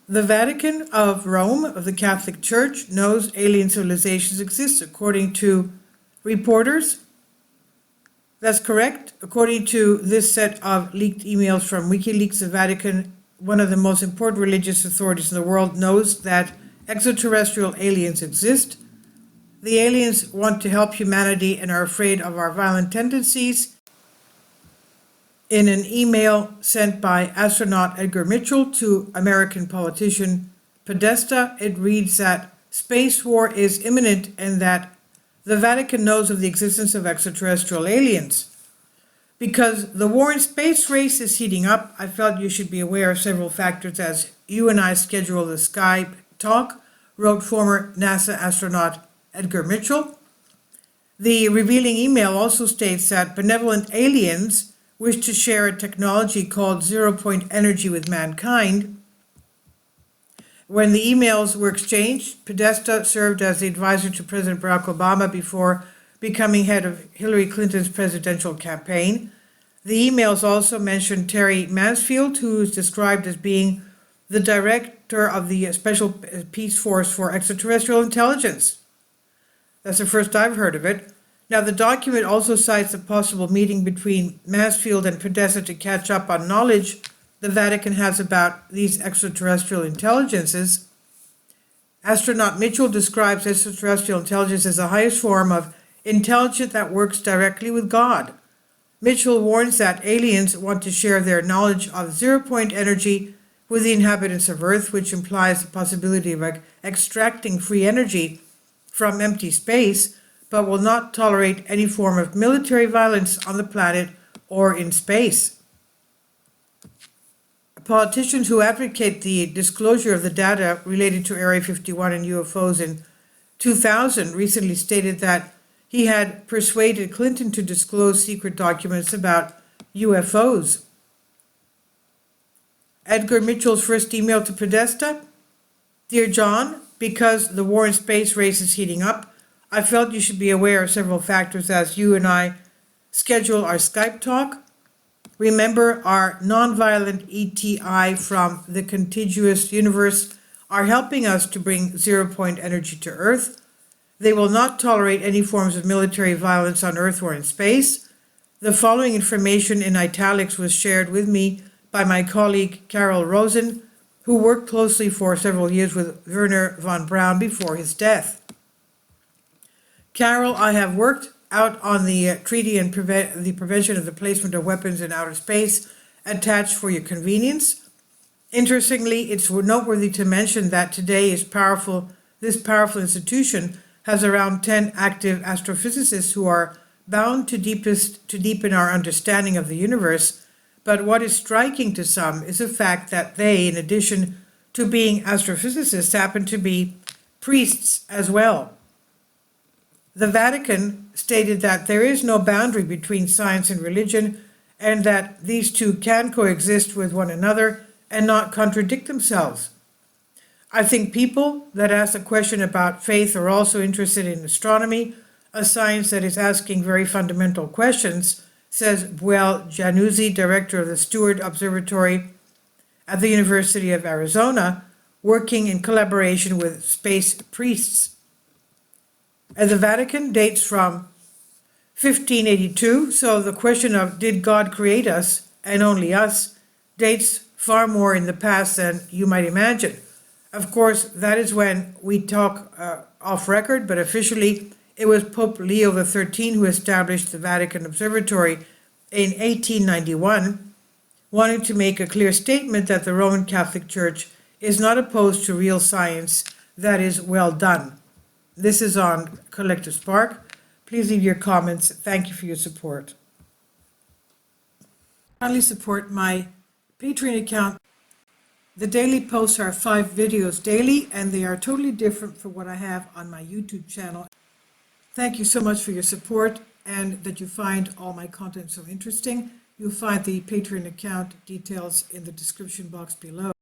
The Vatican of Rome, of the Catholic Church, knows alien civilizations exist, according to reporters. That's correct. According to this set of leaked emails from WikiLeaks, the Vatican, one of the most important religious authorities in the world, knows that extraterrestrial aliens exist. The aliens want to help humanity and are afraid of our violent tendencies. In an email sent by astronaut Edgar Mitchell to American politician Podesta, it reads that space war is imminent and that the Vatican knows of the existence of extraterrestrial aliens. Because the war in space race is heating up, I felt you should be aware of several factors as you and I schedule the Skype talk, wrote former NASA astronaut Edgar Mitchell. The revealing email also states that benevolent aliens wish to share a technology called zero-point energy with mankind. When the emails were exchanged, Podesta served as the advisor to President Barack Obama before becoming head of Hillary Clinton's presidential campaign. The emails also mentioned Terry Mansfield, who is described as being the director of the Special Peace Force for Extraterrestrial Intelligence. That's the first I've heard of it. Now, the document also cites a possible meeting between Mansfield and Podesta to catch up on knowledge the Vatican has about these extraterrestrial intelligences. Astronaut Mitchell describes extraterrestrial intelligence as the highest form of intelligence that works directly with God. Mitchell warns that aliens want to share their knowledge of zero-point energy with the inhabitants of Earth, which implies the possibility of extracting free energy from empty space, but will not tolerate any form of military violence on the planet or in space. Politicians who advocate the disclosure of the data related to Area 51 and UFOs in 2000 recently stated that he had persuaded Clinton to disclose secret documents about UFOs. Edgar Mitchell's first email to Podesta: Dear John, because the war in space race is heating up, I felt you should be aware of several factors as you and I schedule our Skype talk. Remember, our nonviolent ETI from the contiguous universe are helping us to bring zero-point energy to Earth. They will not tolerate any forms of military violence on Earth or in space. The following information in italics was shared with me by my colleague Carol Rosen, who worked closely for several years with Werner von Braun before his death. Carol, I have worked out on the treaty and the prevention of the placement of weapons in outer space attached for your convenience. Interestingly, it's noteworthy to mention that today this powerful institution has around 10 active astrophysicists who are bound to deepen our understanding of the universe. But what is striking to some is the fact that they, in addition to being astrophysicists, happen to be priests as well. The Vatican stated that there is no boundary between science and religion, and that these two can coexist with one another and not contradict themselves. I think people that ask a question about faith are also interested in astronomy, a science that is asking very fundamental questions, says Buell Januzzi, director of the Steward Observatory at the University of Arizona, working in collaboration with space priests. And the Vatican dates from 1582, so the question of did God create us and only us dates far more in the past than you might imagine. Of course, that is when we talk off record, but officially it was Pope Leo XIII who established the Vatican Observatory in 1891, wanting to make a clear statement that the Roman Catholic Church is not opposed to real science that is well done. This is on Collective Spark. Please leave your comments. Thank you for your support. Kindly support my Patreon account. The daily posts are 5 videos daily, and they are totally different from what I have on my YouTube channel. Thank you so much for your support and that you find all my content so interesting. You'll find the Patreon account details in the description box below.